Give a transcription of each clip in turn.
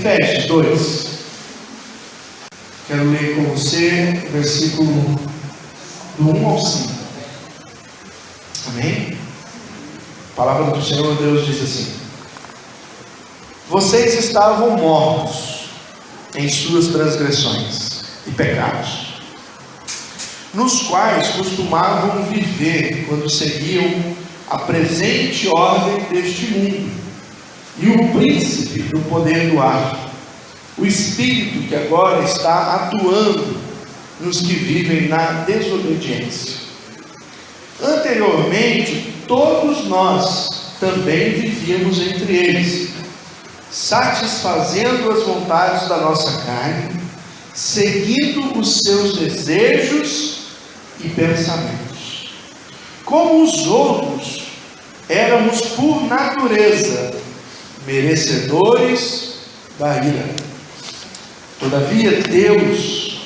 Efésios 2. Quero ler com você o versículo do 1 ao 5. Amém? A palavra do Senhor Deus diz assim: vocês estavam mortos em suas transgressões e pecados, nos quais costumavam viver quando seguiam a presente ordem deste mundo e o príncipe do poder do ar, o espírito que agora está atuando nos que vivem na desobediência. Anteriormente, todos nós também vivíamos entre eles, satisfazendo as vontades da nossa carne, seguindo os seus desejos e pensamentos. Como os outros, éramos por natureza merecedores da ira. Todavia Deus,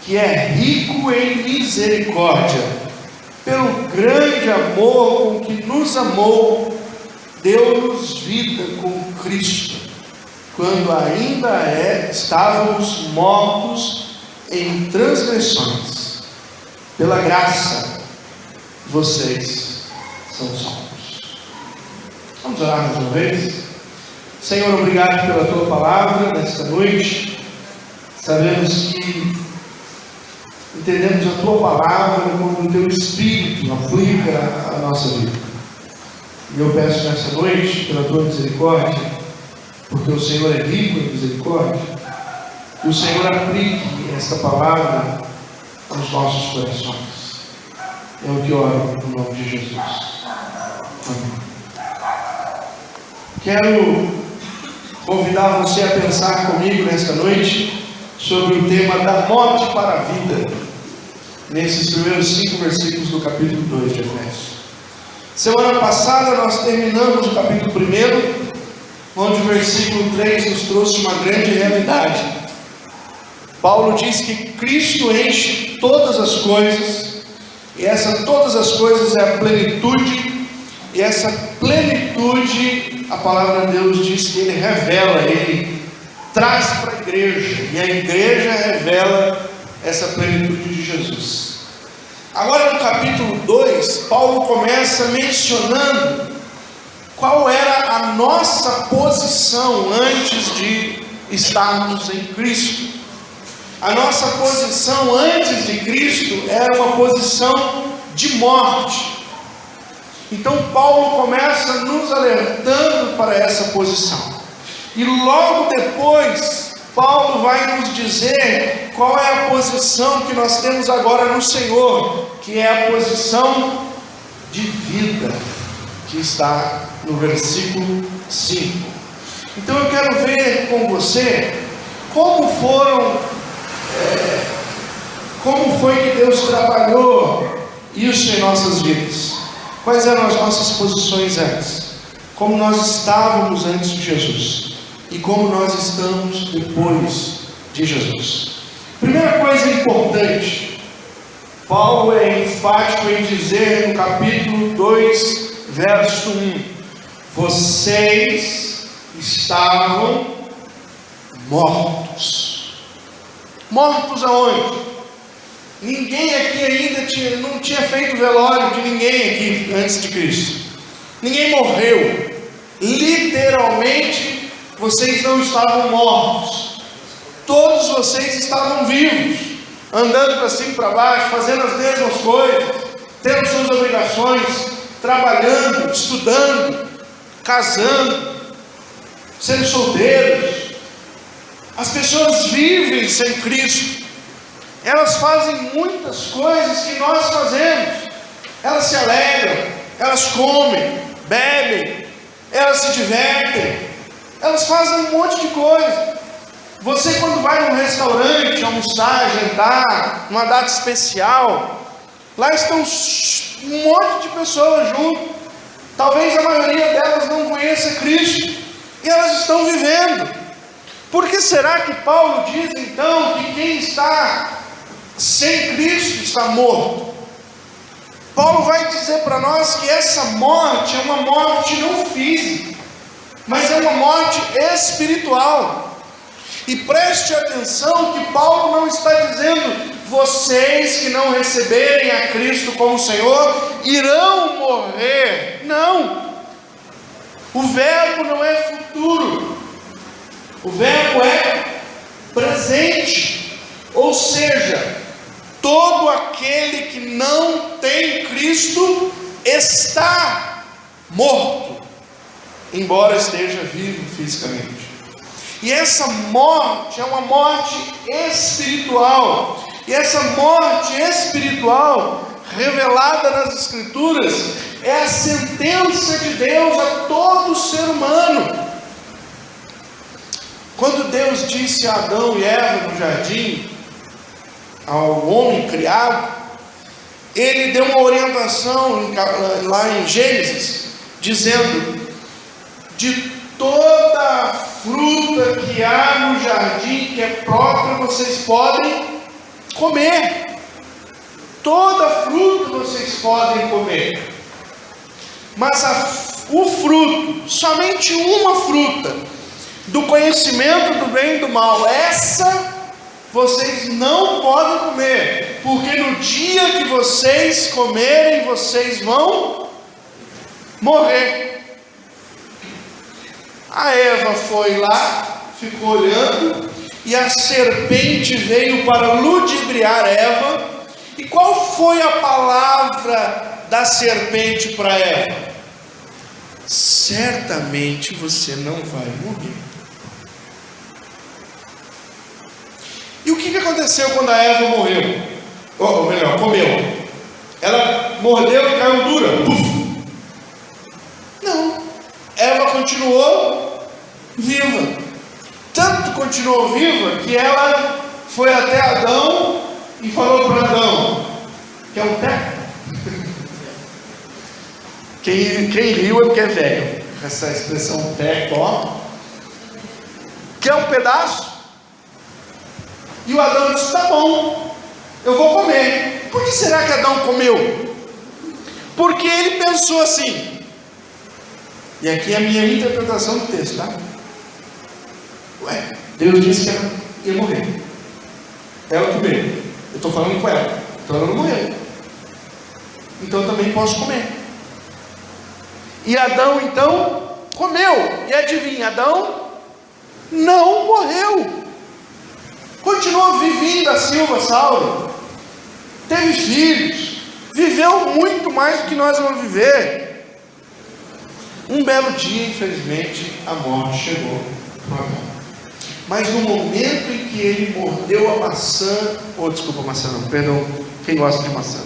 que é rico em misericórdia, pelo grande amor com que nos amou, deu-nos vida com Cristo, quando ainda estávamos mortos em transgressões. Pela graça, vocês são salvos. Vamos orar mais uma vez? Senhor, obrigado pela Tua palavra nesta noite. Sabemos que entendemos a Tua palavra como o Teu Espírito aplica a nossa vida. E eu peço nessa noite, pela Tua misericórdia, porque o Senhor é rico em misericórdia, que o Senhor aplique esta palavra aos nossos corações. É o que oro no nome de Jesus. Amém. Quero convidar você a pensar comigo nesta noite sobre o tema da morte para a vida, nesses primeiros 5 versículos do capítulo 2 de Efésios. Semana passada nós terminamos o capítulo 1, onde o versículo 3 nos trouxe uma grande realidade. Paulo diz que Cristo enche todas as coisas, e todas as coisas é a plenitude, e essa plenitude, a palavra de Deus diz que Ele revela, Ele traz para a igreja, e a igreja revela essa plenitude de Jesus. Agora no capítulo 2, Paulo começa mencionando qual era a nossa posição antes de estarmos em Cristo. A nossa posição antes de Cristo era uma posição de morte. Então Paulo começa nos alertando para essa posição. E logo depois, Paulo vai nos dizer qual é a posição que nós temos agora no Senhor, que é a posição de vida, que está no versículo 5. Então eu quero ver com você como foi que Deus trabalhou isso em nossas vidas. Quais eram as nossas posições antes? Como nós estávamos antes de Jesus e como nós estamos depois de Jesus. Primeira coisa importante, Paulo é enfático em dizer no capítulo 2, verso 1: vocês estavam mortos. Mortos aonde? Ninguém aqui ainda não tinha feito velório de ninguém aqui antes de Cristo. Ninguém morreu. Literalmente, vocês não estavam mortos. Todos vocês estavam vivos, andando para cima e para baixo, fazendo as mesmas coisas, tendo suas obrigações, trabalhando, estudando, casando, sendo solteiros. As pessoas vivem sem Cristo. Elas fazem muitas coisas que nós fazemos. Elas se alegram, elas comem, bebem, elas se divertem, elas fazem um monte de coisa. Você, quando vai num restaurante almoçar, jantar, numa data especial, lá estão um monte de pessoas junto. Talvez a maioria delas não conheça Cristo, e elas estão vivendo. Por que será que Paulo diz então que quem está sem Cristo está morto? Paulo vai dizer para nós que essa morte é uma morte não física, mas é uma morte espiritual. E preste atenção que Paulo não está dizendo: vocês que não receberem a Cristo como Senhor irão morrer. Não. O verbo não é futuro. O verbo é presente. Ou seja, todo aquele que não tem Cristo está morto, embora esteja vivo fisicamente. E essa morte é uma morte espiritual. E essa morte espiritual, revelada nas Escrituras, é a sentença de Deus a todo ser humano. Quando Deus disse a Adão e Eva no jardim, ao homem criado, Ele deu uma orientação lá em Gênesis, dizendo: de toda a fruta que há no jardim, que é própria, vocês podem comer. Toda fruta vocês podem comer. Mas o fruto, somente uma fruta, do conhecimento do bem e do mal, essa vocês não podem comer, porque no dia que vocês comerem, vocês vão morrer. A Eva foi lá, ficou olhando, e a serpente veio para ludibriar Eva. E qual foi a palavra da serpente para Eva? Certamente você não vai morrer. E o que aconteceu quando a Eva morreu? Ou melhor, comeu? Ela mordeu e caiu dura. Puf. Não. Eva continuou viva. Tanto continuou viva que ela foi até Adão e falou para Adão: quer um teco? Quem riu é porque é velho. Essa expressão teco, ó. Quer um pedaço? E o Adão disse: tá bom, eu vou comer. Por que será que Adão comeu? Porque ele pensou assim. E aqui é a minha interpretação do texto, tá? Ué, Deus disse que ela ia morrer. Ela comeu. Eu estou falando com ela. Então ela não morreu. Então eu também posso comer. E Adão então comeu. E adivinha, Adão não morreu. Continuou vivendo a Silva Saulo. Teve filhos. Viveu muito mais do que nós vamos viver. Um belo dia, infelizmente, a morte chegou para Adão. Mas no momento em que ele mordeu a maçã, desculpa, maçã não, perdão, quem gosta de maçã.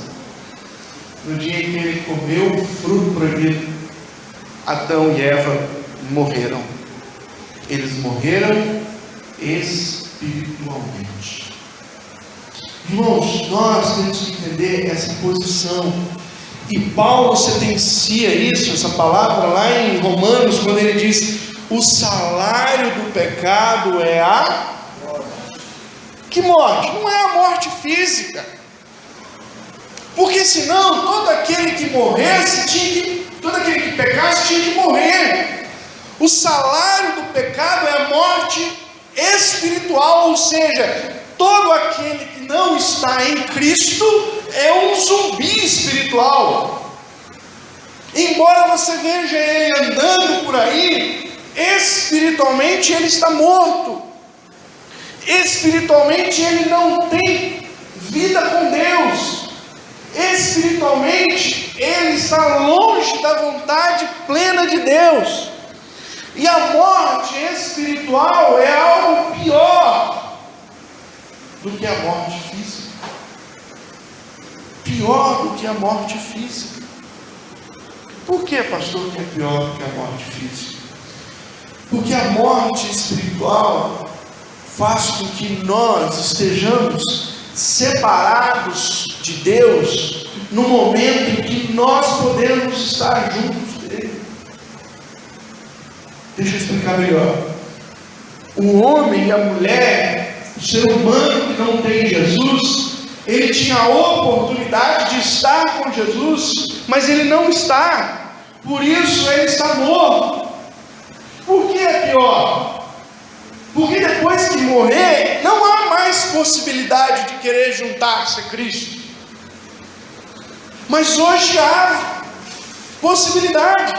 No dia em que ele comeu o fruto proibido, Adão e Eva morreram. Eles morreram espiritualmente. Irmãos, nós temos que entender essa posição. E Paulo sentencia isso, essa palavra lá em Romanos, quando ele diz: o salário do pecado é a morte. Que morte? Não é a morte física. Porque senão todo aquele que morresse todo aquele que pecasse tinha que morrer. O salário do pecado é a morte espiritual, ou seja, todo aquele que não está em Cristo é um zumbi espiritual. Embora você veja ele andando por aí, espiritualmente ele está morto. Espiritualmente ele não tem vida com Deus. Espiritualmente ele está longe da vontade plena de Deus. E a morte espiritual é algo pior do que a morte física. Pior do que a morte física. Por que, pastor, que é pior do que a morte física? Porque a morte espiritual faz com que nós estejamos separados de Deus no momento em que nós podemos estar juntos dele. Deixa eu explicar melhor. O homem e a mulher, o ser humano que não tem Jesus, ele tinha a oportunidade de estar com Jesus, mas ele não está. Por isso ele está morto. Por que é pior? Porque depois que morrer, não há mais possibilidade de querer juntar-se a Cristo. Mas hoje há possibilidade.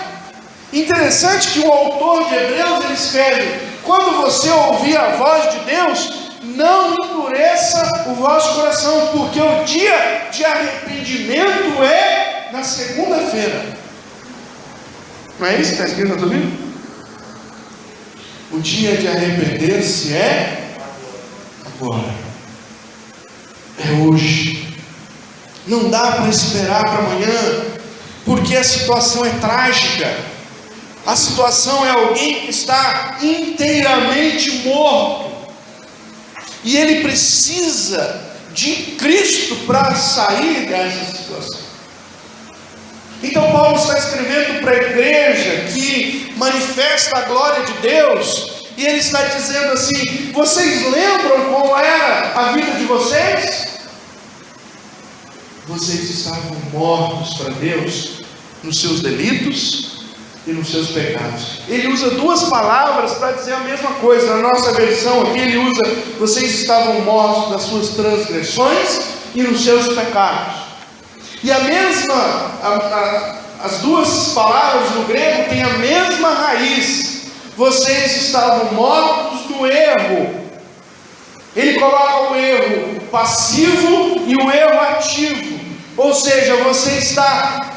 Interessante que o autor de Hebreus, ele escreve: quando você ouvir a voz de Deus, não endureça o vosso coração, porque o dia de arrependimento é na segunda-feira. Não é isso que está escrito na tua Bíblia? O dia de arrepender-se é agora, é hoje. Não dá para esperar para amanhã, porque a situação é trágica. A situação é alguém que está inteiramente morto, e ele precisa de Cristo para sair dessa situação. Então Paulo está escrevendo para a igreja que manifesta a glória de Deus, e ele está dizendo assim: vocês lembram como era a vida de vocês? Vocês estavam mortos para Deus nos seus delitos e nos seus pecados. Ele usa duas palavras para dizer a mesma coisa. Na nossa versão aqui ele usa: vocês estavam mortos nas suas transgressões e nos seus pecados. E as duas palavras no grego têm a mesma raiz. Vocês estavam mortos do erro. Ele coloca o erro passivo e o erro ativo. Ou seja, você está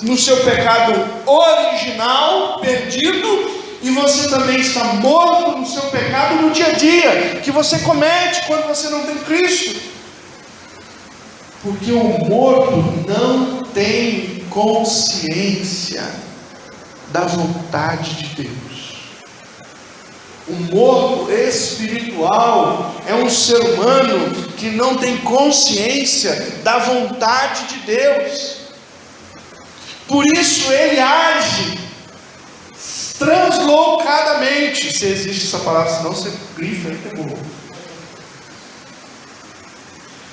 no seu pecado original, perdido, e você também está morto no seu pecado no dia a dia, que você comete quando você não tem Cristo. Porque o morto não tem consciência da vontade de Deus. O morto espiritual é um ser humano que não tem consciência da vontade de Deus. Por isso ele age translocadamente. Se existe essa palavra, senão você grifa e pegou.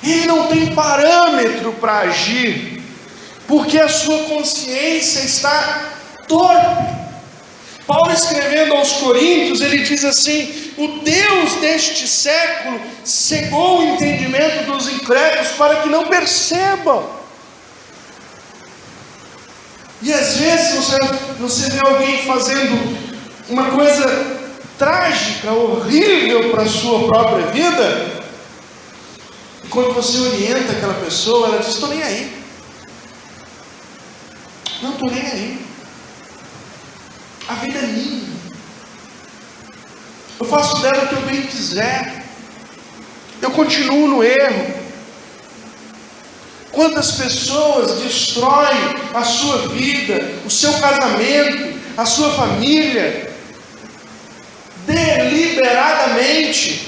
Ele não tem parâmetro para agir, porque a sua consciência está torpe. Paulo, escrevendo aos Coríntios, ele diz assim: o Deus deste século cegou o entendimento dos incrédulos para que não percebam. E às vezes você vê alguém fazendo uma coisa trágica, horrível para a sua própria vida, e quando você orienta aquela pessoa, ela diz: estou nem aí. Não estou nem aí. A vida é minha. Eu faço dela o que eu bem quiser. Eu continuo no erro. Quantas pessoas destroem a sua vida, o seu casamento, a sua família, deliberadamente,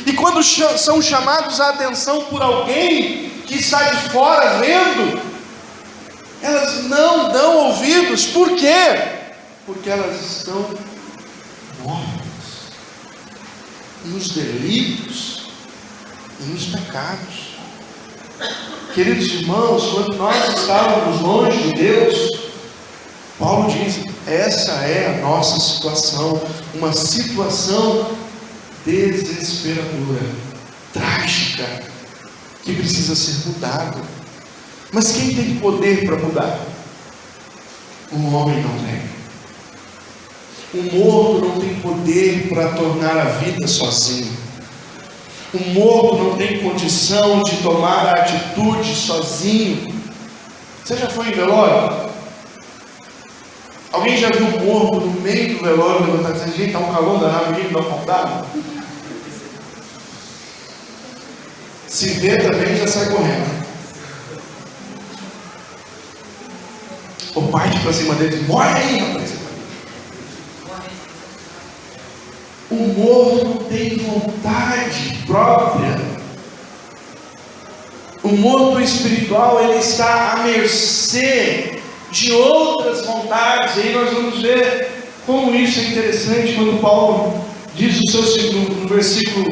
e quando são chamados a atenção por alguém que está de fora vendo, elas não dão ouvidos. Por quê? Porque elas estão mortas nos delitos e nos pecados. Queridos irmãos, quando nós estávamos longe de Deus, Paulo diz: essa é a nossa situação, uma situação desesperadora, trágica, que precisa ser mudada. Mas quem tem poder para mudar? O homem não tem. O morto não tem poder para tornar a vida sozinho. O morto não tem condição de tomar a atitude sozinho. Você já foi em velório? Alguém já viu um morto no meio do velório levantar e dizer: gente, está um calor danado, ninguém dá uma dá? Se vê também, já sai correndo. O parte para cima dele e diz: morre aí, rapaz. O morto não tem vontade própria. O morto espiritual, ele está à mercê de outras vontades. E aí nós vamos ver como isso é interessante quando Paulo diz no versículo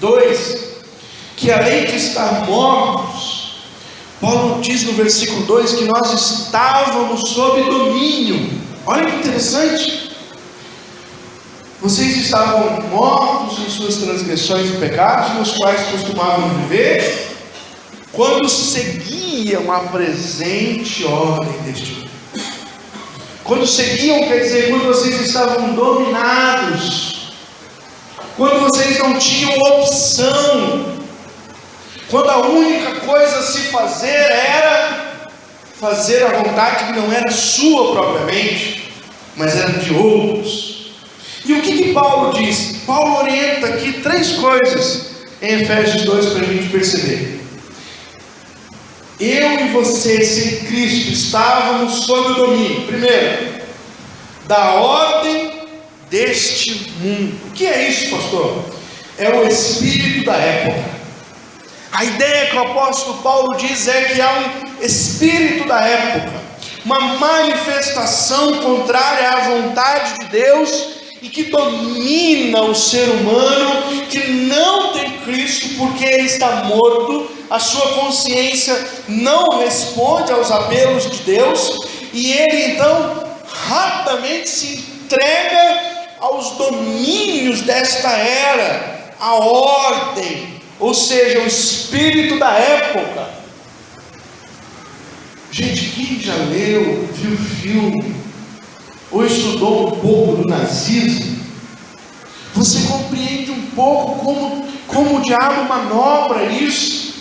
2, que além de estar mortos, Paulo diz no versículo 2 que nós estávamos sob domínio. Olha que interessante. Vocês estavam mortos em suas transgressões e pecados, nos quais costumavam viver, quando seguiam a presente ordem deste mundo. Quando seguiam, quer dizer, quando vocês estavam dominados, quando vocês não tinham opção, quando a única coisa a se fazer era fazer a vontade que não era sua propriamente, mas era de outros. E o que Paulo diz? Paulo orienta aqui 3 coisas em Efésios 2 para a gente perceber. Eu e vocês em Cristo estávamos sob o domínio, primeiro, da ordem deste mundo. O que é isso, pastor? É o espírito da época. A ideia que o apóstolo Paulo diz é que há um espírito da época, uma manifestação contrária à vontade de Deus e que domina o ser humano, que não tem Cristo porque ele está morto, a sua consciência não responde aos apelos de Deus, e ele então rapidamente se entrega aos domínios desta era, a ordem, ou seja, o espírito da época. Gente, quem já leu, viu filme, ou estudou um pouco do nazismo, você compreende um pouco como o diabo manobra isso,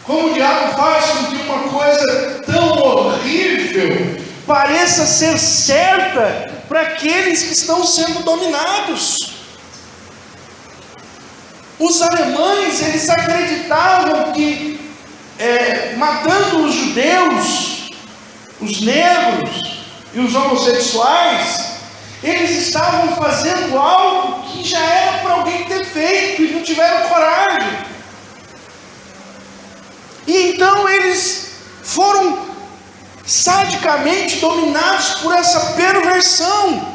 como o diabo faz com que uma coisa tão horrível pareça ser certa para aqueles que estão sendo dominados. Os alemães, eles acreditavam que matando os judeus, os negros e os homossexuais, eles estavam fazendo algo que já era para alguém ter feito e não tiveram coragem. E então eles foram sadicamente dominados por essa perversão,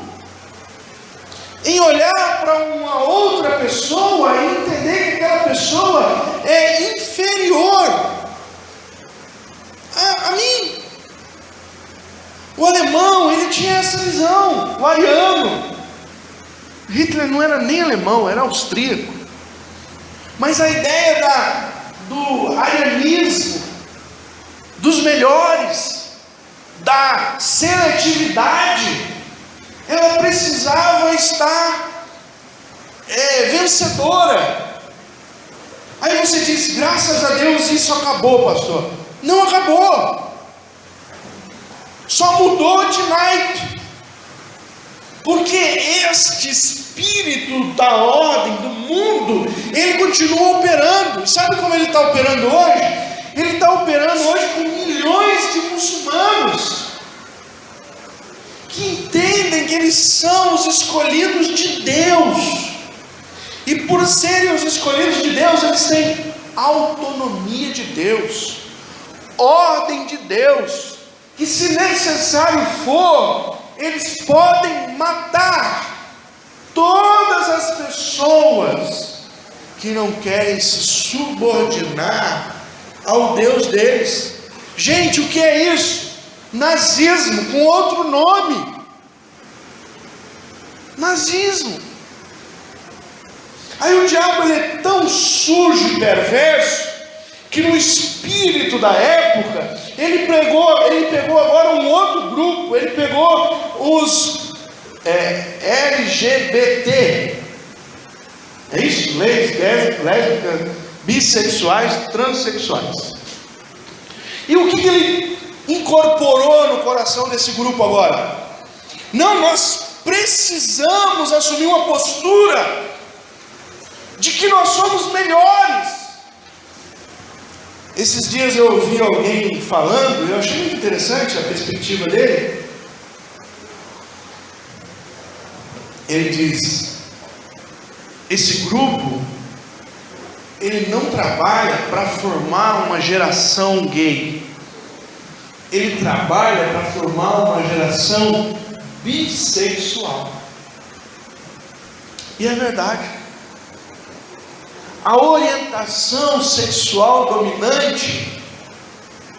em olhar para uma outra pessoa e entender que aquela pessoa é inferior a mim. O alemão, ele tinha essa visão, o ariano. Hitler não era nem alemão, era austríaco. Mas a ideia do arianismo, dos melhores, da seletividade, ela precisava estar vencedora. Aí você diz, graças a Deus isso acabou, pastor. Não acabou. Só mudou de naipe, porque este espírito da ordem do mundo, ele continua operando. Sabe como ele está operando hoje? Ele está operando hoje com milhões de muçulmanos que entendem que eles são os escolhidos de Deus, e por serem os escolhidos de Deus, eles têm autonomia de Deus, ordem de Deus, que se necessário for, eles podem matar todas as pessoas que não querem se subordinar ao Deus deles. Gente, o que é isso? Nazismo, com outro nome. Nazismo. Aí o diabo, ele é tão sujo e perverso, que no espírito da época, ele pegou agora um outro grupo, ele pegou os LGBT, é isso? Lésbicas, bissexuais, transexuais. E o que ele incorporou no coração desse grupo agora? Não, nós precisamos assumir uma postura de que nós somos melhores. Esses dias eu ouvi alguém falando, eu achei muito interessante a perspectiva dele. Ele diz, esse grupo, ele não trabalha para formar uma geração gay, ele trabalha para formar uma geração bissexual. E é verdade. A orientação sexual dominante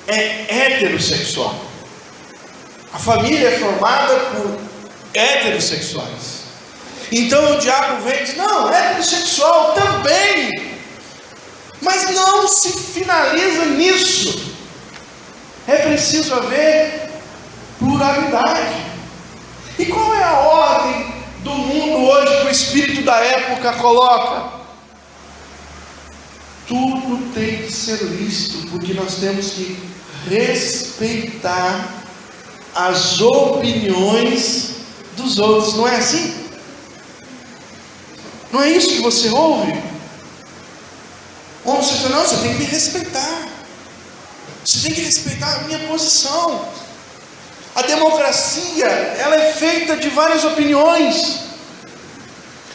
é heterossexual. A família é formada por heterossexuais. Então o diabo vem e diz: não, heterossexual também. Mas não se finaliza nisso. É preciso haver pluralidade. E qual é a ordem do mundo hoje que o espírito da época coloca? Tudo tem que ser lícito, porque nós temos que respeitar as opiniões dos outros. Não é assim? Não é isso que você ouve? Ou você diz: não, você tem que me respeitar. Você tem que respeitar a minha posição. A democracia, ela é feita de várias opiniões.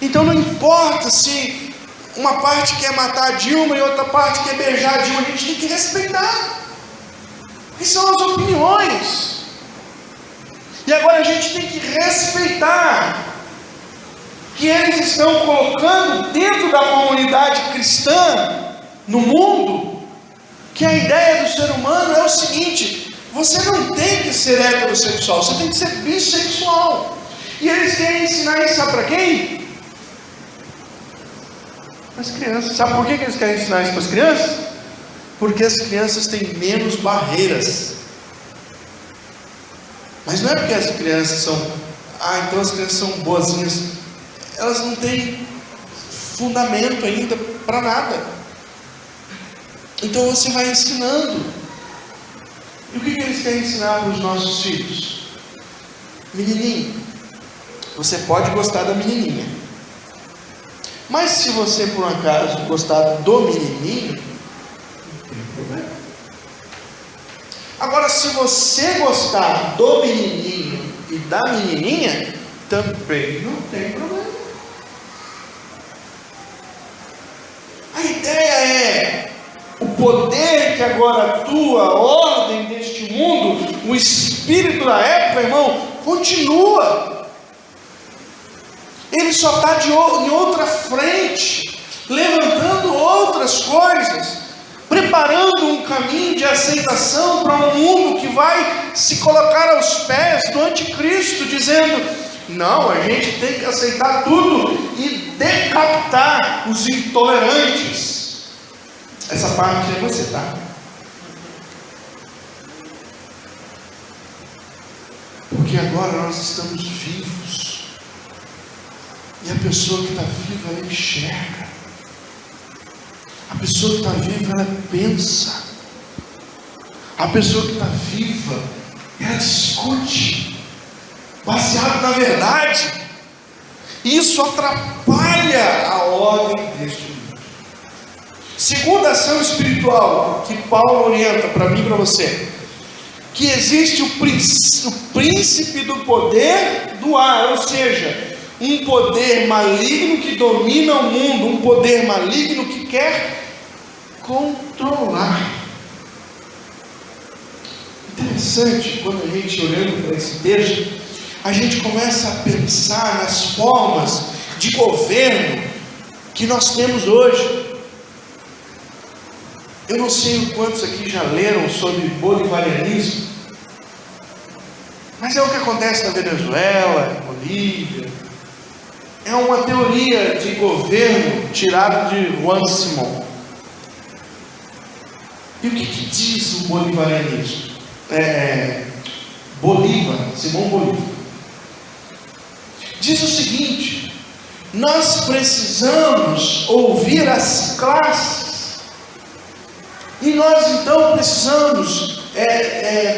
Então não importa se uma parte quer matar a Dilma e outra parte quer beijar a Dilma, a gente tem que respeitar. Que são as opiniões. E agora a gente tem que respeitar que eles estão colocando dentro da comunidade cristã, no mundo, que a ideia do ser humano é o seguinte: você não tem que ser heterossexual, você tem que ser bissexual. E eles querem ensinar isso, sabe para quem? Para as crianças. Sabe por que eles querem ensinar isso para as crianças? Porque as crianças têm menos barreiras. Mas não é porque as crianças são, então as crianças são boazinhas. Elas não têm fundamento ainda para nada. Então você vai ensinando. E o que eles querem ensinar para os nossos filhos? Menininho, você pode gostar da menininha, mas se você por um acaso gostar do menininho, não tem problema. Agora, se você gostar do menininho e da menininha, também não tem problema. A ideia é o poder que agora atua, a ordem deste mundo, o espírito da época, irmão, continua. Ele só está em outra frente, levantando outras coisas, preparando um caminho de aceitação para um mundo que vai se colocar aos pés do anticristo, dizendo: não, a gente tem que aceitar tudo e decapitar os intolerantes. Essa parte é você, tá? Porque agora nós estamos vivos. E a pessoa que está viva, ela enxerga. A pessoa que está viva, ela pensa. A pessoa que está viva, ela discute, baseado na verdade. Isso atrapalha a ordem deste mundo. Segunda ação espiritual que Paulo orienta para mim e para você, que existe o príncipe do poder do ar, ou seja, um poder maligno que domina o mundo, um poder maligno que quer controlar. Interessante, quando a gente olhando para esse texto, a gente começa a pensar nas formas de governo que nós temos hoje. Eu não sei o quantos aqui já leram sobre bolivarianismo, mas é o que acontece na Venezuela, na Bolívia. É uma teoria de governo tirada de Juan Simón. E o que diz o bolivarianismo? Simão Bolívar diz o seguinte: nós precisamos ouvir as classes, e nós então precisamos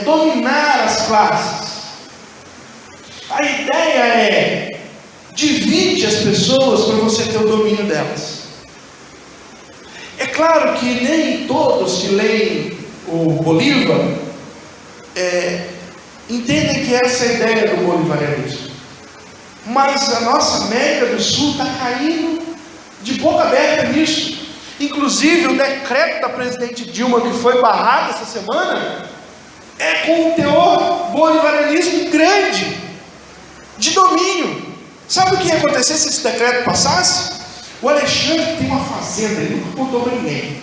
dominar as classes. A ideia é: divide as pessoas para você ter o domínio delas. É claro que nem todos que leem o Bolívar entendem que essa é a ideia do bolivarianismo. Mas a nossa América do Sul está caindo de boca aberta nisso. Inclusive o decreto da presidente Dilma, que foi barrado essa semana, é com um teor bolivarianismo grande, de domínio. Sabe o que ia acontecer se esse decreto passasse? O Alexandre tem uma fazenda, ele nunca contou para ninguém,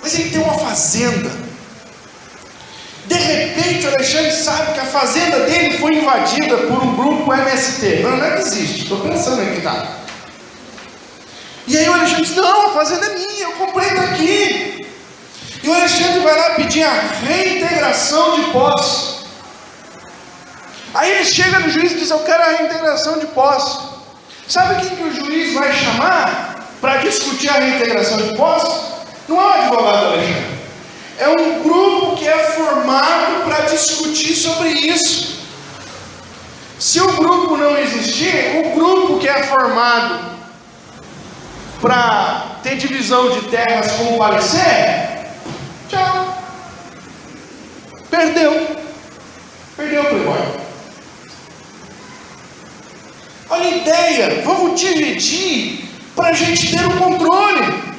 mas ele tem uma fazenda. De repente repente o Alexandre sabe que a fazenda dele foi invadida por um grupo MST. Não é que existe, estou pensando aqui, tá? E aí o Alexandre diz, não, a fazenda é minha, eu comprei daqui. E o Alexandre vai lá pedir a reintegração de posse. Aí ele chega no juiz e diz, eu quero a reintegração de posse. Sabe quem que o juiz vai chamar para discutir a reintegração de posse? Não é o advogado do Alexandre. É um grupo que é formado para discutir sobre isso. Se o grupo não existir, o grupo que é formado para ter divisão de terras com parecer, tchau. Perdeu o Playboy. Olha a ideia, vamos dividir para a gente ter o controle.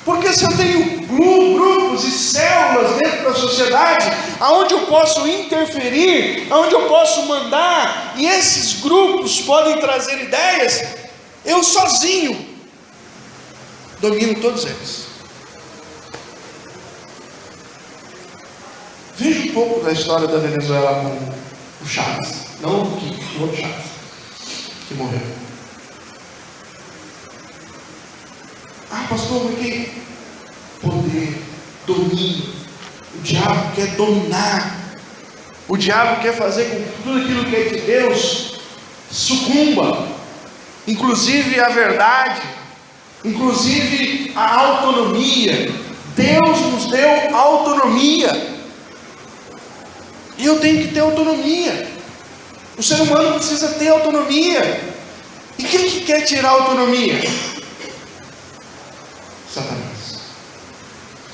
Porque se eu tenho grupos e células dentro da sociedade, aonde eu posso interferir, aonde eu posso mandar, e esses grupos podem trazer ideias, eu sozinho domino todos eles. Veja um pouco da história da Venezuela com o Chaves, não o outro Chaves, que morreu. Ah, pastor, porque poder, domínio, o diabo quer dominar, o diabo quer fazer com que tudo aquilo que é de Deus sucumba, inclusive a verdade, inclusive a autonomia. Deus nos deu autonomia, e eu tenho que ter autonomia. O ser humano precisa ter autonomia. E quem que quer tirar a autonomia? Satanás.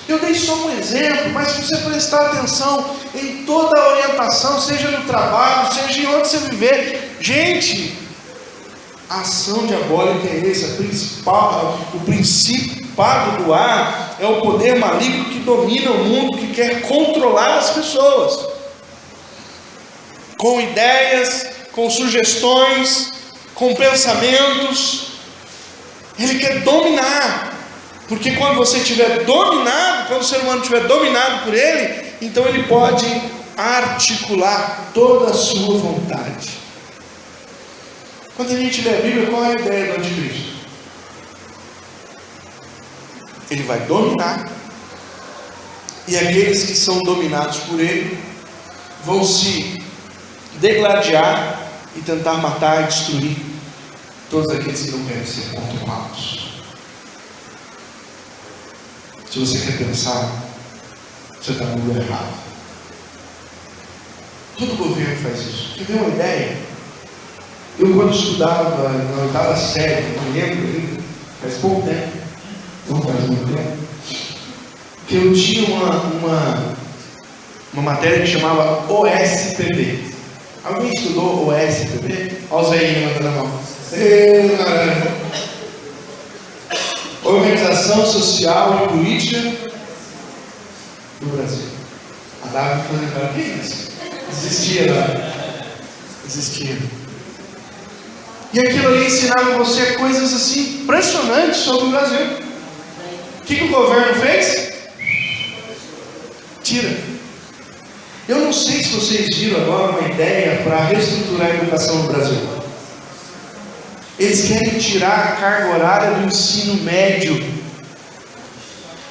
Eu dei só um exemplo, mas se você prestar atenção em toda a orientação, seja no trabalho, seja em onde você viver, gente, a ação diabólica é essa, o principado do ar é o poder maligno que domina o mundo, que quer controlar as pessoas, com ideias, com sugestões, com pensamentos. Ele quer dominar. Porque quando você estiver dominado, quando o ser humano estiver dominado por ele, então ele pode articular toda a sua vontade. Quando a gente lê a Bíblia, qual é a ideia do anticristo? Ele vai dominar, e aqueles que são dominados por ele vão se degladiar e tentar matar e destruir todos aqueles que não querem ser controlados. Se você quer pensar, você está no lugar errado. Todo governo faz isso. Quer ver uma ideia? Eu, quando estudava na oitava série, não lembro ainda, faz pouco tempo, não faz muito tempo, que eu tinha uma matéria que chamava OSPB. Alguém estudou OSPB? Olha os velhinhos levantando a mão. Organização Social e Política do Brasil. A Davi foi lembrar o que é isso? Existia lá. Existia. E aquilo ali ensinava você coisas assim impressionantes sobre o Brasil. O que o governo fez? Tira. Eu não sei se vocês viram agora uma ideia para reestruturar a educação no Brasil. Eles querem tirar a carga horária do ensino médio.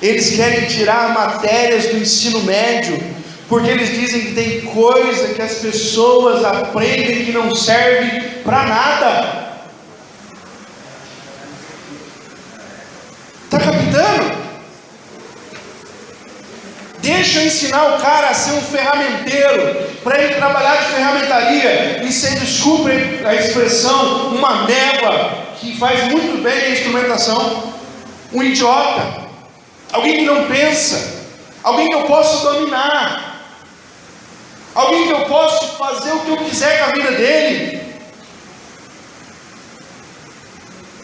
Eles querem tirar matérias do ensino médio, porque eles dizem que tem coisa que as pessoas aprendem que não serve para nada. Está captando? Deixa eu ensinar o cara a ser um ferramenteiro, para ele trabalhar de ferramentaria e ser, desculpa a expressão, uma meba que faz muito bem a instrumentação, um idiota, alguém que não pensa, alguém que eu posso dominar, alguém que eu posso fazer o que eu quiser com a vida dele.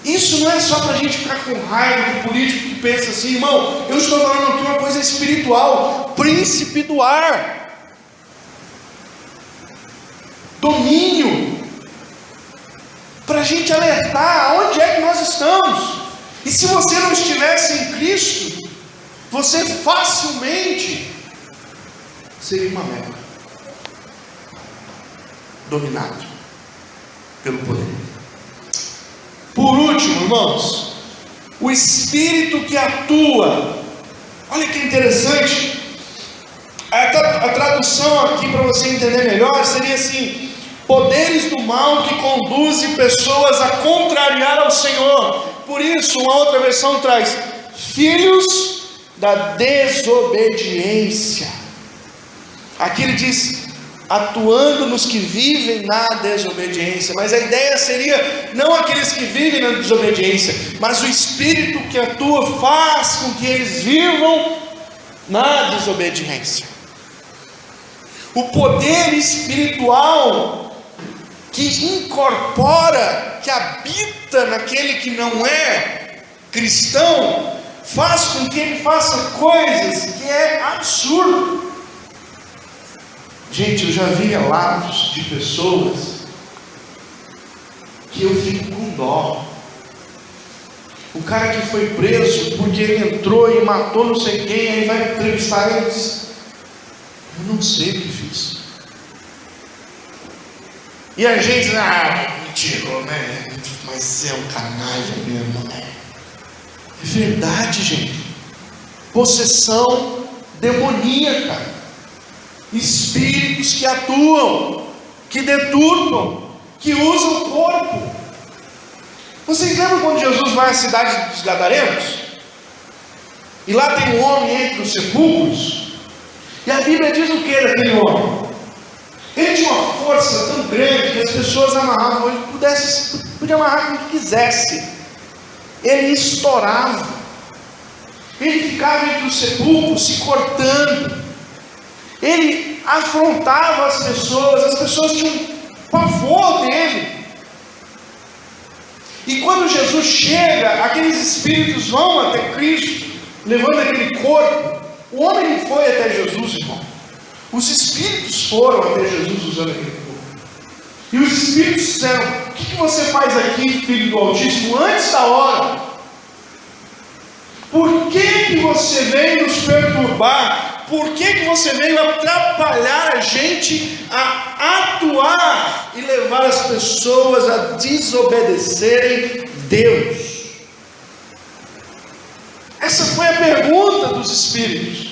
Isso não é só para a gente ficar com raiva de político que pensa assim, irmão, eu estou falando aqui uma coisa espiritual, príncipe do ar, domínio, para a gente alertar aonde é que nós estamos. E se você não estivesse em Cristo, você facilmente seria uma meta. dominado pelo poder. Por último, irmãos, o espírito que atua. Olha que interessante. A tradução aqui, para você entender melhor, seria assim: poderes do mal que conduzem pessoas a contrariar ao Senhor. Por isso, uma outra versão traz filhos da desobediência. Aqui ele diz atuando nos que vivem na desobediência, mas a ideia seria não aqueles que vivem na desobediência, mas o espírito que atua faz com que eles vivam na desobediência. O poder espiritual que incorpora, que habita naquele que não é cristão, faz com que ele faça coisas que é absurdo. Gente, eu já vi relatos de pessoas que eu fico com dó. O cara que foi preso porque ele entrou e matou não sei quem, aí vai entrevistar ele e diz: eu não sei o que fiz. E a gente, mentira, né? Mas é um canalha mesmo, né? É verdade, gente. Possessão demoníaca. Espíritos que atuam, que deturpam, que usam o corpo. Vocês lembram quando Jesus vai à cidade dos Gadarenos? E lá tem um homem entre os sepulcros. E a Bíblia diz o que daquele homem? Ele tinha uma força tão grande que as pessoas amarravam ele, podia amarrar como quisesse. Ele estourava. Ele ficava entre os sepulcros se cortando. Ele afrontava as pessoas tinham pavor dele. E quando Jesus chega, aqueles espíritos vão até Cristo, levando aquele corpo. O homem não foi até Jesus, irmão. Os espíritos foram até Jesus usando aquele corpo. E os espíritos disseram: o que você faz aqui, filho do Altíssimo, antes da hora? Por que você veio nos perturbar? Por que você veio atrapalhar a gente a atuar e levar as pessoas a desobedecerem Deus? Essa foi a pergunta dos espíritos.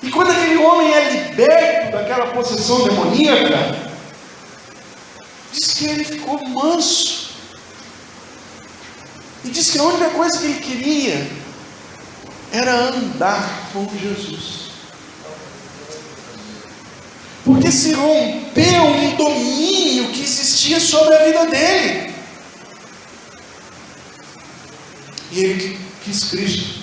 E quando aquele homem é liberto daquela possessão demoníaca, diz que ele ficou manso. E diz que a única coisa que ele queria era andar com Jesus. Porque se rompeu um domínio que existia sobre a vida dele. E ele quis Cristo.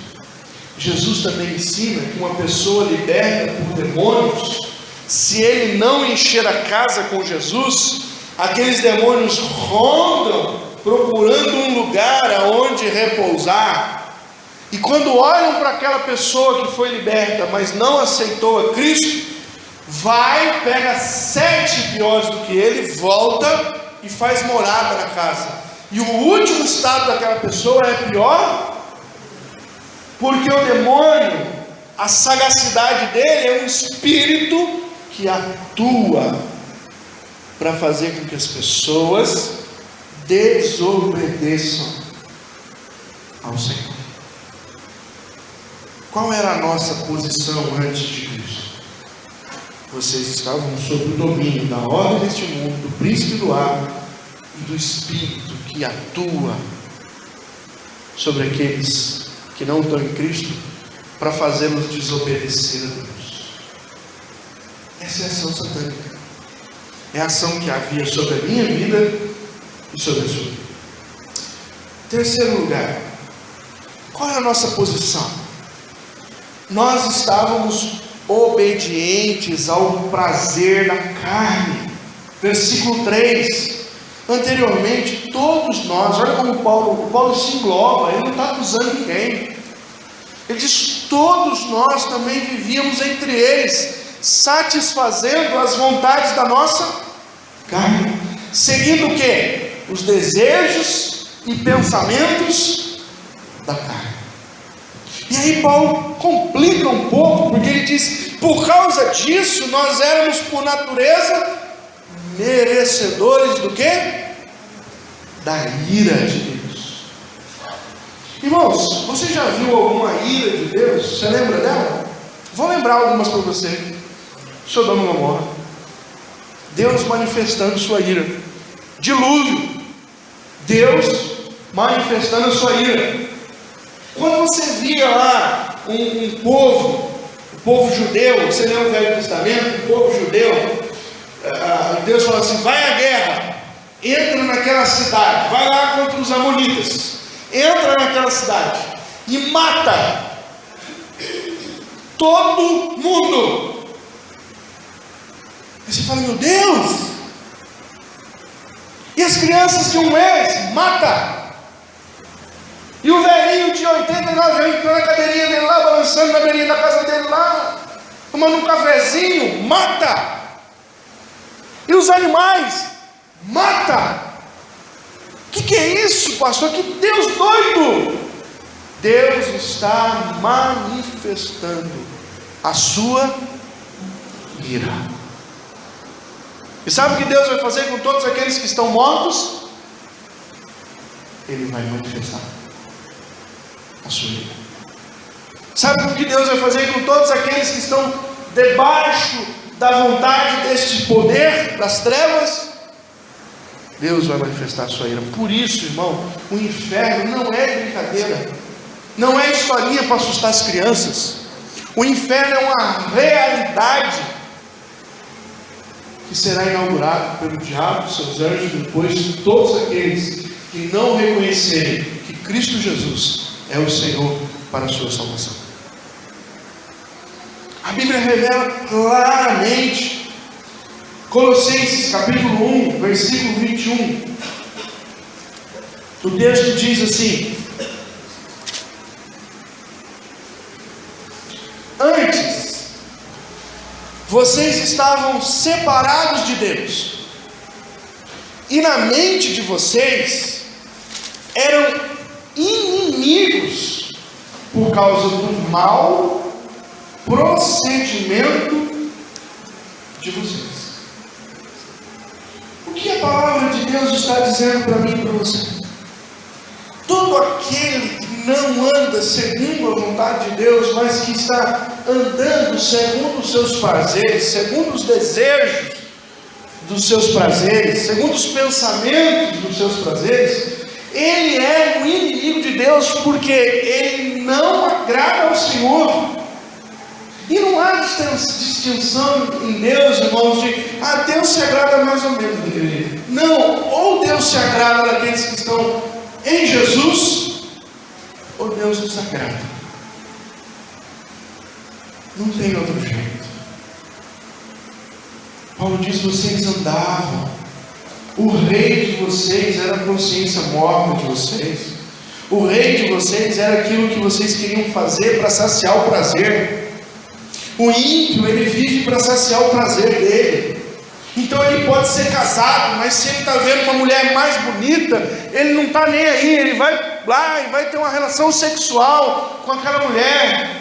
Jesus também ensina que uma pessoa liberta por demônios, se ele não encher a casa com Jesus, aqueles demônios rondam, procurando um lugar aonde repousar. E quando olham para aquela pessoa que foi liberta, mas não aceitou a Cristo, vai, pega 7 piores do que ele, volta e faz morada na casa. E o último estado daquela pessoa é pior, porque o demônio, a sagacidade dele é um espírito que atua para fazer com que as pessoas desobedeçam ao Senhor. Qual era a nossa posição antes de Cristo? Vocês estavam sob o domínio da ordem deste mundo, do príncipe do ar e do espírito que atua sobre aqueles que não estão em Cristo, para fazê-los desobedecer a Deus. Essa é a ação satânica. É a ação que havia sobre a minha vida e sobre a sua vida. Terceiro lugar, qual é a nossa posição? Nós estávamos obedientes ao prazer da carne. Versículo 3. Anteriormente, todos nós, olha como Paulo se engloba, ele não está acusando ninguém. Ele diz: todos nós também vivíamos entre eles, satisfazendo as vontades da nossa carne, seguindo o quê? Os desejos e pensamentos da carne. E aí Paulo complica um pouco, porque ele diz: Por causa disso, nós éramos por natureza merecedores do quê? Da ira de Deus. Irmãos, você já viu alguma ira de Deus? Você lembra dela? Vou lembrar algumas para você. Sodoma e Gomorra. Deus manifestando sua ira. Dilúvio. Deus manifestando sua ira. Quando você via lá um povo, o povo judeu, você lê o Velho Testamento, o povo judeu, Deus fala assim: vai à guerra, entra naquela cidade, vai lá contra os amonitas, entra naquela cidade e mata todo mundo. E você fala: meu Deus! E as crianças de 1 mês, mata. E o velhinho de 89 anos entrou na cadeirinha dele lá, balançando na beirinha da casa dele lá, tomando um cafezinho, mata. E os animais, mata. Que é isso, pastor? Que Deus doido! Deus está manifestando a sua ira. E sabe o que Deus vai fazer com todos aqueles que estão mortos? Ele vai manifestar a sua ira. Sabe o que Deus vai fazer com todos aqueles que estão debaixo da vontade deste poder das trevas? Deus vai manifestar a sua ira. Por isso, irmão, o inferno não é brincadeira, não é historinha para assustar as crianças. O inferno é uma realidade que será inaugurado pelo diabo e seus anjos depois de todos aqueles que não reconhecerem que Cristo Jesus é o Senhor para a sua salvação. A Bíblia revela claramente, Colossenses capítulo 1, versículo 21, o texto diz assim: antes vocês estavam separados de Deus, e na mente de vocês eram inimigos por causa do mau procedimento de vocês. O que a palavra de Deus está dizendo para mim e para você? Todo aquele que não anda segundo a vontade de Deus, mas que está andando segundo os seus prazeres, segundo os desejos dos seus prazeres, segundo os pensamentos dos seus prazeres, ele é um inimigo de Deus, porque ele não agrada ao Senhor. E não há distinção em Deus, irmãos, de Deus se agrada mais ou menos daquele jeito. Não, ou Deus se agrada daqueles que estão em Jesus, ou Deus nos agrada. Não tem outro jeito. Paulo diz: vocês andavam, o rei de vocês era a consciência morta de vocês, o rei de vocês era aquilo que vocês queriam fazer para saciar o prazer. O ímpio, ele vive para saciar o prazer dele. Então ele pode ser casado, mas se ele está vendo uma mulher mais bonita, ele não está nem aí, ele vai lá e vai ter uma relação sexual com aquela mulher.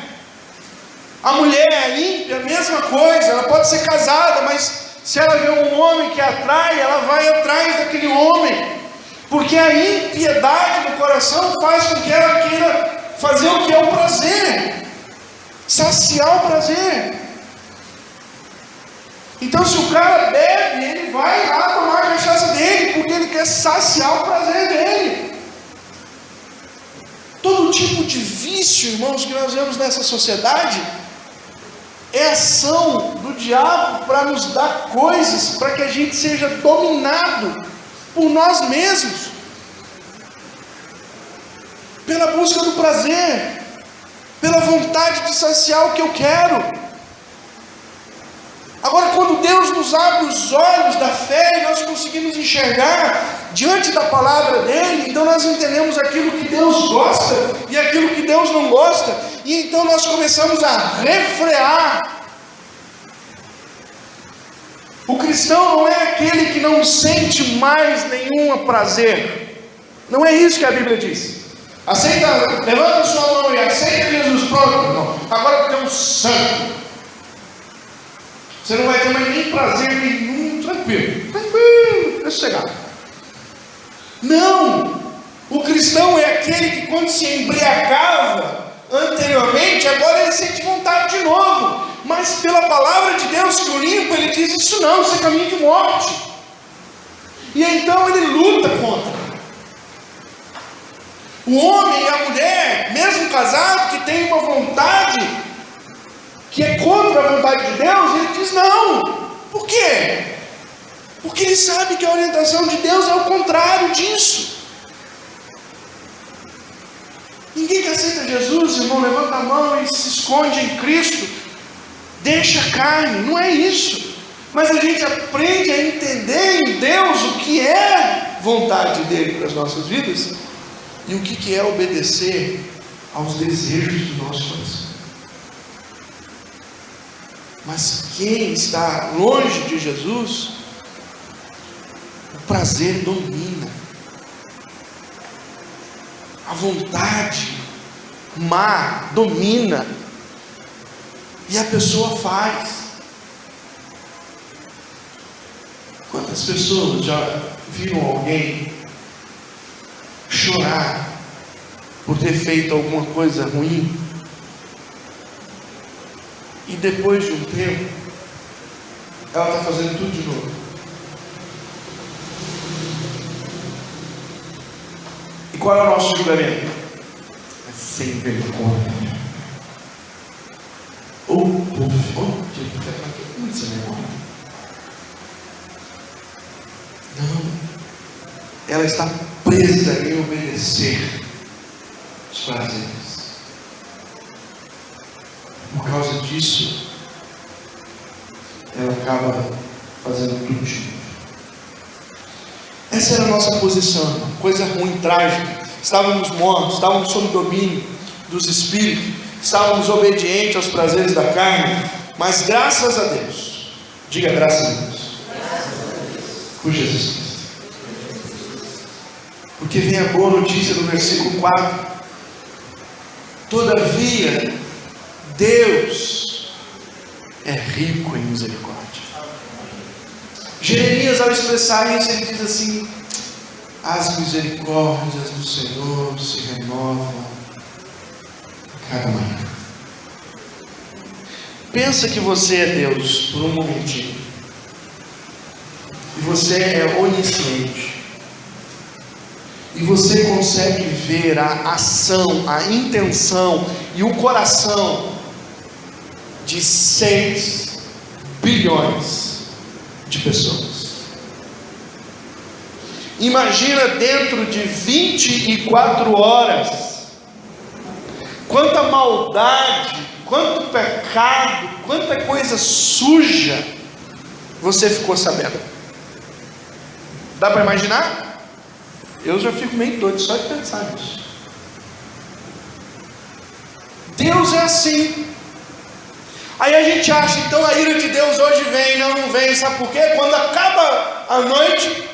A mulher ímpia, a mesma coisa, ela pode ser casada, mas se ela vê um homem que a atrai, ela vai atrás daquele homem, porque a impiedade do coração faz com que ela queira fazer o que é o prazer, saciar o prazer. Então, se o cara bebe, ele vai lá tomar a cachaça dele, porque ele quer saciar o prazer dele. Todo tipo de vício, irmãos, que nós vemos nessa sociedade é ação do diabo para nos dar coisas, para que a gente seja dominado por nós mesmos, pela busca do prazer, pela vontade de saciar o que eu quero. Agora, quando Deus nos abre os olhos da fé e nós conseguimos enxergar diante da palavra dele, então nós entendemos aquilo que Deus gosta e aquilo que Deus não gosta, e então nós começamos a refrear. O cristão não é aquele que não sente mais nenhum prazer. Não é isso que a Bíblia diz. Aceita, levanta a sua mão e aceita Jesus, pronto, irmão. Agora tem um santo. Você não vai ter mais nem prazer nenhum, tranquilo, deixa chegar. Não! O cristão é aquele que quando se embriagava anteriormente, agora ele sente vontade de novo. Mas pela palavra de Deus que o limpa, ele diz: isso não, isso é caminho de morte. E então ele luta contra. O homem e a mulher, mesmo casado, que tem uma vontade que é contra a vontade de Deus, ele diz não. Por quê? Porque ele sabe que a orientação de Deus é o contrário disso. Ninguém que aceita Jesus, irmão, levanta a mão e se esconde em Cristo, deixa a carne, não é isso. Mas a gente aprende a entender em Deus o que é vontade dele para as nossas vidas e o que é obedecer aos desejos do nosso coração. Mas quem está longe de Jesus, o prazer domina. A vontade má domina. E a pessoa faz. Quantas pessoas já viram alguém chorar por ter feito alguma coisa ruim? E depois de um tempo, ela está fazendo tudo de novo. E qual é o nosso julgamento? É sem vergonha. Não. Ela está presa em obedecer os prazeres. Por causa disso, ela acaba fazendo tudo de novo. Essa era a nossa posição, coisa ruim, trágica. Estávamos mortos, estávamos sob domínio dos espíritos, estávamos obedientes aos prazeres da carne, mas graças a Deus, diga graças a Deus, por Jesus Cristo. Porque vem a boa notícia no versículo 4: todavia, Deus é rico em misericórdia. Jeremias, ao expressar isso, ele diz assim: as misericórdias do Senhor se renovam a cada manhã. Pensa que você é Deus por um momentinho, e você é onisciente, e você consegue ver a ação, a intenção e o coração de 6 bilhões de pessoas. Imagina dentro de 24 horas quanta maldade, quanto pecado, quanta coisa suja você ficou sabendo. Dá para imaginar? Eu já fico meio doido só de pensar nisso. Deus é assim. Aí a gente acha, então a ira de Deus hoje vem, não vem, sabe por quê? Quando acaba a noite,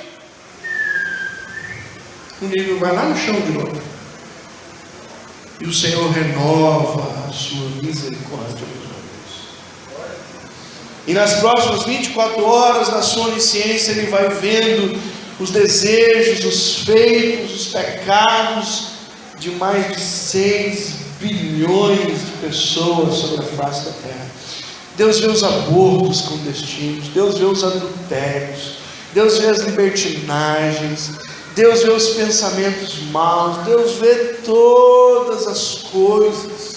o nível vai lá no chão de novo, e o Senhor renova a sua misericórdia. E nas próximas 24 horas, na sua onisciência, Ele vai vendo os desejos, os feitos, os pecados de mais de 6 bilhões de pessoas sobre a face da terra. Deus vê os abortos clandestinos, Deus vê os adultérios, Deus vê as libertinagens, Deus vê os pensamentos maus, Deus vê todas as coisas.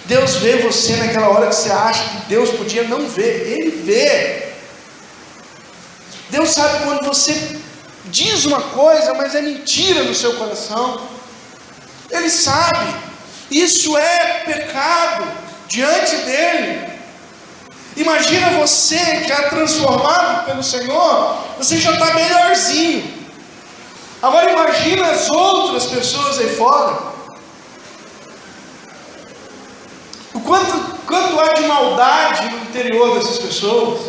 Deus vê você naquela hora que você acha que Deus podia não ver, Ele vê. Deus sabe quando você diz uma coisa, mas é mentira no seu coração. Ele sabe. Isso é pecado diante dele. Imagina você já transformado pelo Senhor, você já está melhorzinho. Agora imagina as outras pessoas aí fora. O quanto há de maldade no interior dessas pessoas.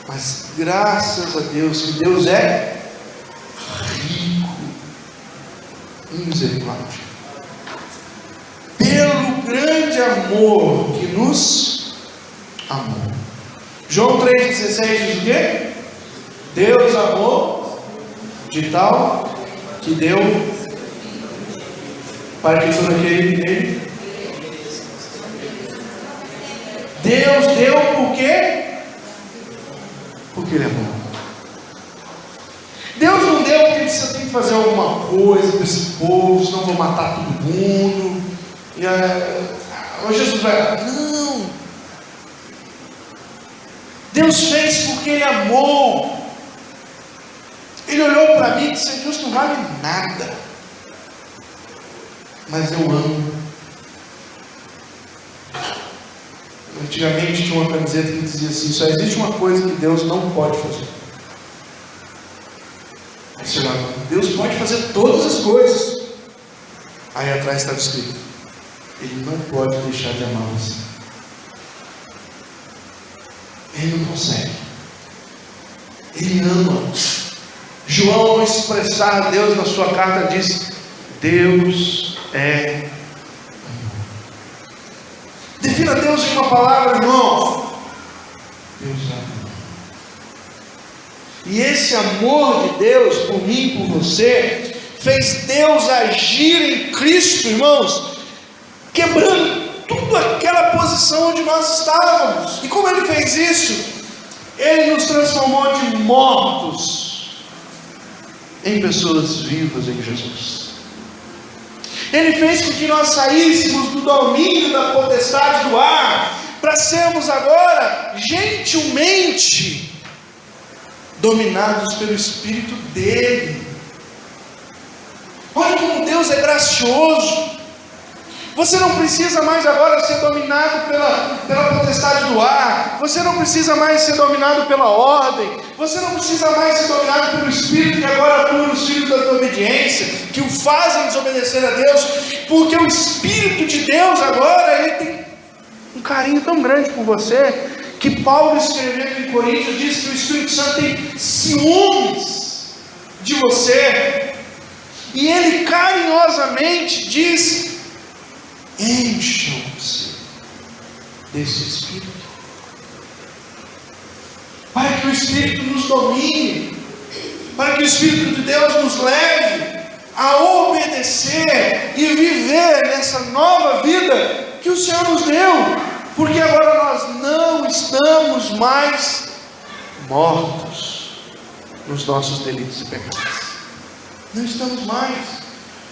Mas graças a Deus, que Deus é rico em misericórdia. Pelo grande amor amor que nos amou. João 3,16 diz o quê? Deus amou de tal que deu para que todo aquele que nele. Deus deu por quê? Porque Ele amou. Deus não deu porque você tem que fazer alguma coisa para esse povo, senão vou matar todo mundo. Jesus vai. Não. Deus fez porque Ele amou. Ele olhou para mim e disse: Deus não vale nada, mas eu amo. Antigamente tinha uma camiseta que dizia assim: só existe uma coisa que Deus não pode fazer. Aí você lá, Deus pode fazer todas as coisas. Aí atrás estava escrito: Ele não pode deixar de amar você. Ele não consegue. Ele ama. João, ao expressar Deus na sua carta, diz: Deus é amor. Defina Deus em uma palavra, irmão. Deus é amor. E esse amor de Deus por mim e por você fez Deus agir em Cristo, irmãos, quebrando toda aquela posição onde nós estávamos. E como Ele fez isso? Ele nos transformou de mortos em pessoas vivas em Jesus. Ele fez com que nós saíssemos do domínio da potestade do ar, para sermos agora gentilmente dominados pelo Espírito dele. Olha como Deus é gracioso. Você não precisa mais agora ser dominado pela potestade do ar. Você não precisa mais ser dominado pela ordem. Você não precisa mais ser dominado pelo Espírito que agora atua nos filhos da desobediência, que o fazem desobedecer a Deus. Porque o Espírito de Deus agora, ele tem um carinho tão grande por você, que Paulo, escrevendo em Coríntios, diz que o Espírito Santo tem ciúmes de você. E ele carinhosamente diz: encham-se desse Espírito, para que o Espírito nos domine, para que o Espírito de Deus nos leve a obedecer e viver nessa nova vida que o Senhor nos deu, porque agora nós não estamos mais mortos nos nossos delitos e pecados. Não estamos mais.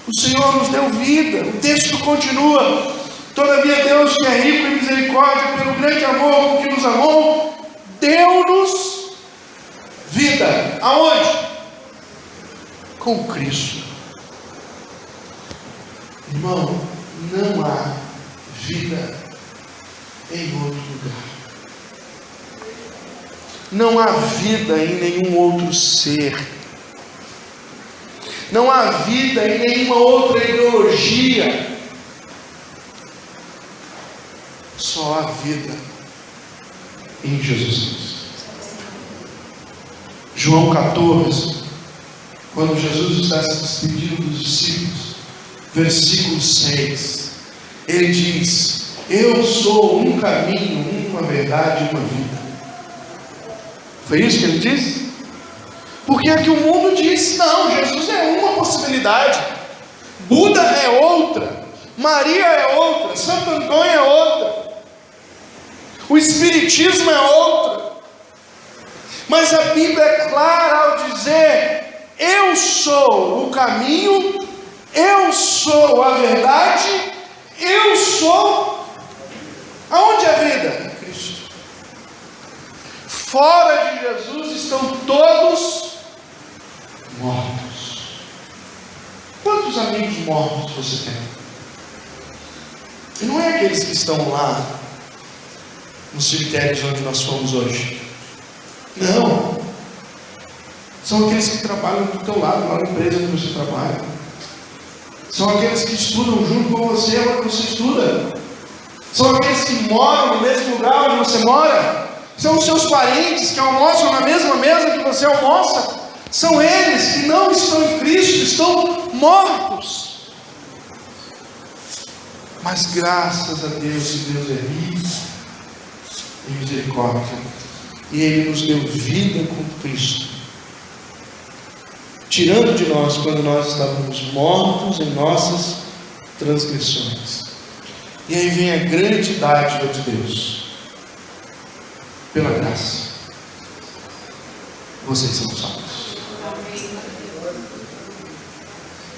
O Senhor nos deu vida. O texto continua: todavia Deus, que é rico em misericórdia, pelo grande amor com que nos amou, deu-nos vida. Aonde? Com Cristo. Irmão, não há vida em outro lugar. Não há vida em nenhum outro ser. Não há vida em nenhuma outra ideologia. Só há vida em Jesus Cristo. João 14, quando Jesus está se despedindo dos discípulos, versículo 6, ele diz: eu sou um caminho, uma verdade e uma vida. Foi isso que ele disse? Porque aqui o mundo diz: não, Jesus é uma possibilidade, Buda é outra, Maria é outra, Santo Antônio é outra, o Espiritismo é outra. Mas a Bíblia é clara ao dizer: eu sou o caminho, eu sou a verdade, eu sou. Aonde é a vida? Em Cristo. Fora de Jesus estão todos mortos. Quantos amigos mortos você tem? E não é aqueles que estão lá nos cemitérios onde nós fomos hoje. Não. São aqueles que trabalham do teu lado, lá na empresa que você trabalha. São aqueles que estudam junto com você, onde você estuda. São aqueles que moram no mesmo lugar onde você mora. São os seus parentes que almoçam na mesma mesa que você almoça. São eles que não estão em Cristo, estão mortos. Mas graças a Deus, que Deus é rico em misericórdia, e Ele nos deu vida com Cristo, tirando de nós quando nós estávamos mortos em nossas transgressões. E aí vem a grande dádiva de Deus: pela graça vocês são salvos.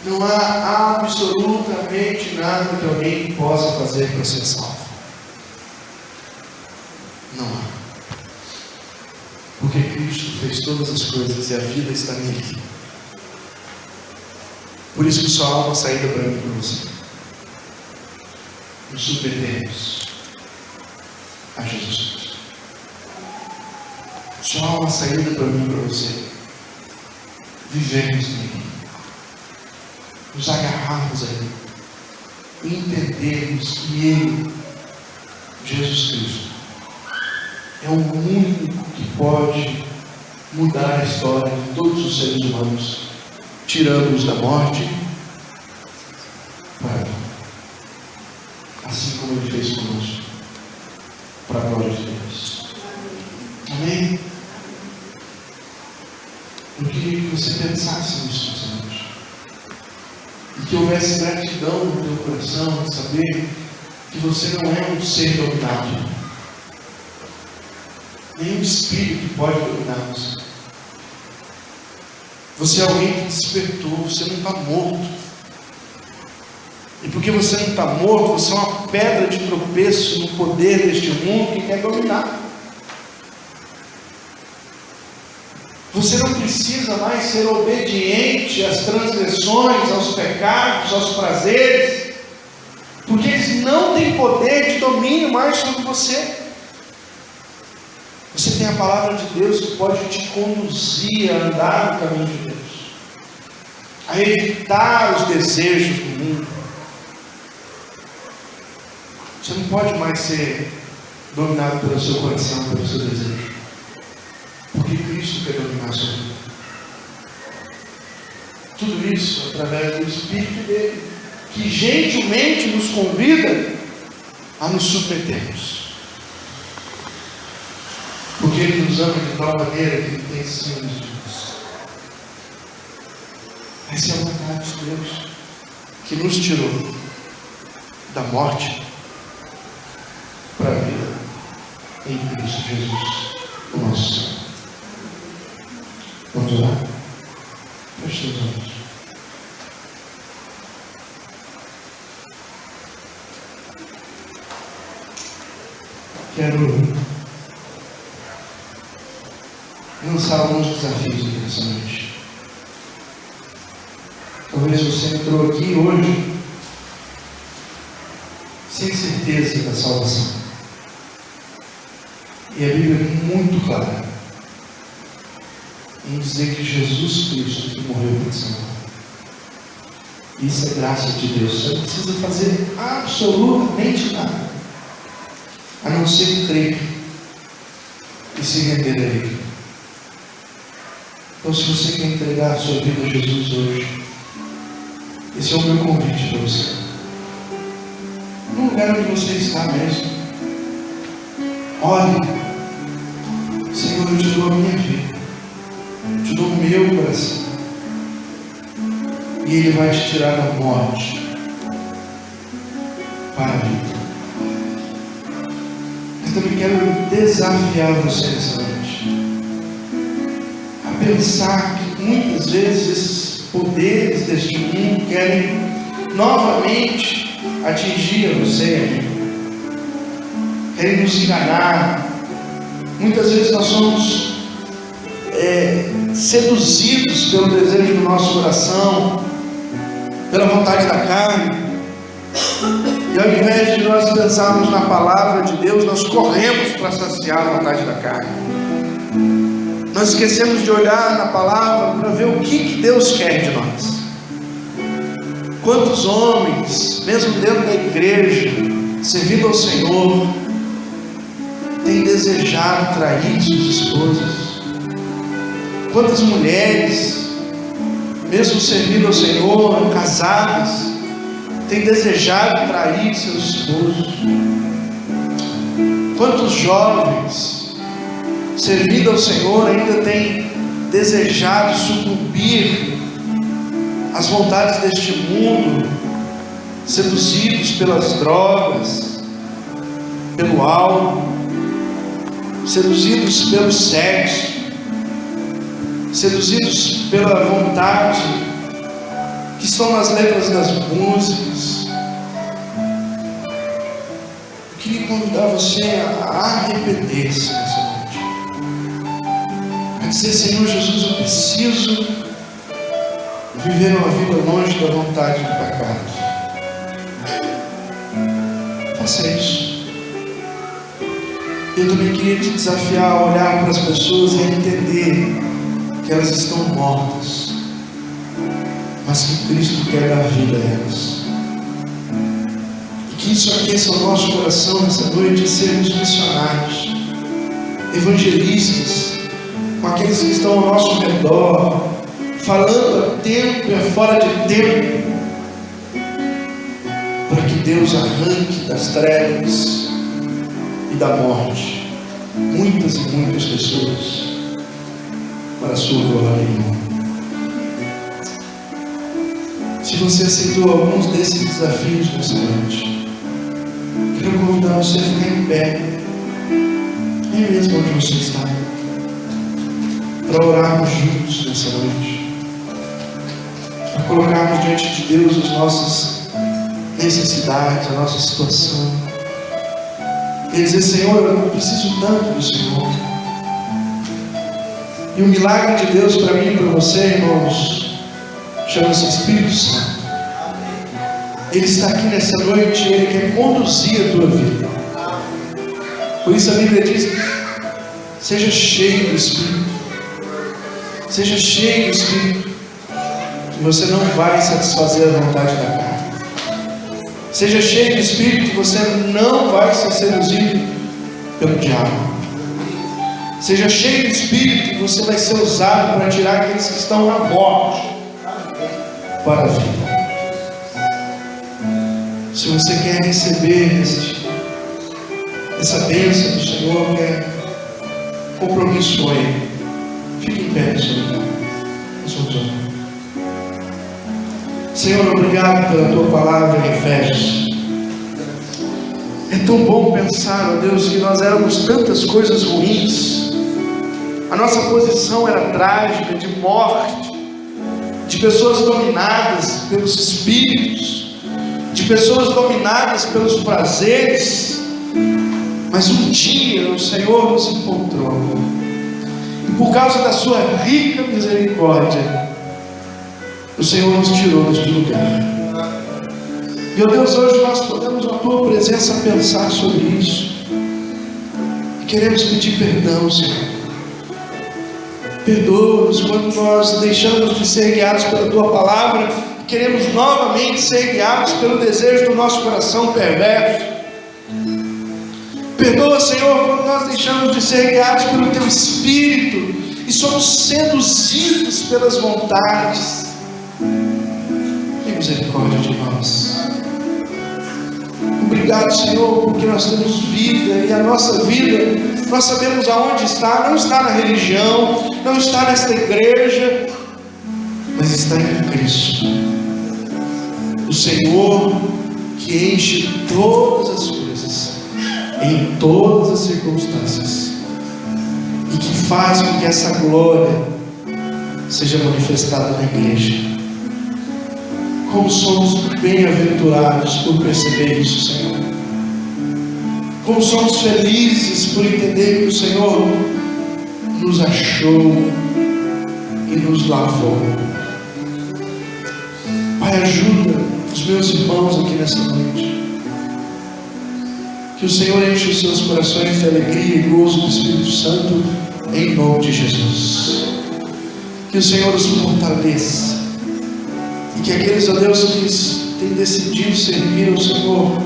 Não há absolutamente nada que alguém possa fazer para ser salvo. Não há. Porque Cristo fez todas as coisas e a vida está nele. Por isso que só há uma saída para mim e para você. Nos submetemos a Jesus Cristo. Só há uma saída para mim e para você. Vivemos nele. Nos agarrarmos a Ele. E entendermos que Ele, Jesus Cristo, é o único que pode mudar a história de todos os seres humanos, tirando-os da morte para a vida. Assim como Ele fez conosco, para a glória de Deus. Amém? Eu queria que você pensasse nisso, meus amigos, e que houvesse gratidão no teu coração de saber que você não é um ser dominado, nenhum espírito que pode dominar você. Você é alguém que despertou, você não está morto. E porque você não está morto, você é uma pedra de tropeço no poder deste mundo que quer dominar. Você não precisa mais ser obediente às transgressões, aos pecados, aos prazeres, porque eles não têm poder de domínio mais sobre você. Você tem a palavra de Deus que pode te conduzir a andar no caminho de Deus, a evitar os desejos do mundo. Você não pode mais ser dominado pelo seu coração, pelo seu desejo, porque Cristo quer dominar a sua vida. Tudo isso através do Espírito dele, que gentilmente nos convida a nos submetermos. Porque Ele nos ama de tal maneira que Ele tem ciúmes de nós. Essa é a vontade de Deus, que nos tirou da morte para a vida em Cristo Jesus, o nosso Senhor. Vamos orar? Feche os olhos. Quero lançar alguns desafios aqui nessa noite. Talvez você entrou aqui hoje sem certeza da salvação. E a Bíblia é muito clara em dizer que Jesus Cristo que morreu por salvar. Isso é graça de Deus. Você não precisa fazer absolutamente nada, a não ser crer e se render a Ele. Então, se você quer entregar a sua vida a Jesus hoje, esse é o meu convite para você. No lugar onde você está mesmo, olhe: Senhor, eu te dou a minha vida, eu te dou o meu coração, e Ele vai te tirar da morte para a vida. Mas também quero desafiar você nessa noite a pensar que muitas vezes esses poderes deste mundo querem novamente atingir você, amigo. Querem nos enganar. Muitas vezes nós somos seduzidos pelo desejo do nosso coração, pela vontade da carne, e ao invés de nós pensarmos na palavra de Deus, nós corremos para saciar a vontade da carne. Nós esquecemos de olhar na palavra para ver o que Deus quer de nós. Quantos homens, mesmo dentro da igreja, servindo ao Senhor, têm desejado trair suas esposas? Quantas mulheres, mesmo servindo ao Senhor, casadas, tem desejado trair seu esposo? Quantos jovens, servindo ao Senhor, ainda têm desejado sucumbir às vontades deste mundo, seduzidos pelas drogas, pelo álcool, seduzidos pelo sexo, seduzidos pela vontade que estão nas letras das músicas? Eu queria convidar você a arrepender-se nessa noite, a dizer: Senhor Jesus, eu preciso viver uma vida longe da vontade do pecado. Faça isso. Eu também queria te desafiar a olhar para as pessoas e a entender que elas estão mortas, mas que Cristo quer dar vida a elas. E que isso aqueça o nosso coração nessa noite, sermos missionários, evangelistas, com aqueles que estão ao nosso redor, falando a tempo e a fora de tempo, para que Deus arranque das trevas e da morte muitas e muitas pessoas para a sua glória. Se você aceitou alguns desses desafios nessa noite, quero convidar você a ficar em pé, aí mesmo onde você está, para orarmos juntos nessa noite, para colocarmos diante de Deus as nossas necessidades, a nossa situação, e dizer: Senhor, eu preciso tanto do Senhor. E o milagre de Deus para mim e para você, irmãos, chama-se Espírito Santo. Ele está aqui nessa noite e Ele quer conduzir a tua vida. Por isso a Bíblia diz: seja cheio do Espírito, seja cheio do Espírito, que você não vai satisfazer a vontade da carne. Seja cheio do Espírito, que você não vai ser seduzido pelo diabo. Seja cheio do Espírito, que você vai ser usado para tirar aqueles que estão na morte para a vida. Se você quer receber essa bênção do Senhor, quer compromisso com Ele, fique em pé no seu lugar. Senhor, obrigado pela Tua palavra em Efésios. É tão bom pensar, ó Deus, que nós éramos tantas coisas ruins. A nossa posição era trágica, de morte, de pessoas dominadas pelos espíritos, de pessoas dominadas pelos prazeres. Mas um dia o Senhor nos encontrou, e por causa da sua rica misericórdia, o Senhor nos tirou deste lugar. Meu Deus, hoje nós podemos na Tua presença pensar sobre isso, e queremos pedir perdão, Senhor. Perdoa-nos quando nós deixamos de ser guiados pela Tua palavra, e queremos novamente ser guiados pelo desejo do nosso coração perverso. Perdoa, Senhor, quando nós deixamos de ser guiados pelo Teu Espírito e somos seduzidos pelas vontades. Tem misericórdia de nós. Obrigado, Senhor, porque nós temos vida, e a nossa vida, nós sabemos aonde está. Não está na religião, não está nesta igreja, mas está em Cristo, o Senhor que enche todas as coisas, em todas as circunstâncias, e que faz com que essa glória seja manifestada na igreja. Como somos bem-aventurados por perceber isso, Senhor. Como somos felizes por entender que o Senhor nos achou e nos lavou. Pai, ajuda os meus irmãos aqui nesta noite. Que o Senhor enche os seus corações de alegria e gozo do Espírito Santo, em nome de Jesus. Que o Senhor os fortaleça, e que aqueles, ó Deus, que têm decidido servir ao Senhor,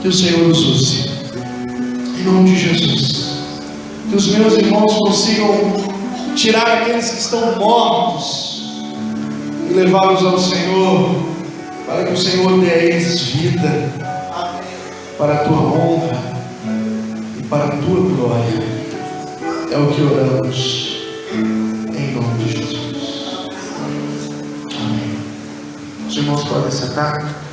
que o Senhor os use, em nome de Jesus. Que os meus irmãos consigam tirar aqueles que estão mortos e levá-los ao Senhor, para que o Senhor dê a eles vida, para a tua honra e para a tua glória. É o que oramos, em nome de Jesus. Amém. Os irmãos podem sentar.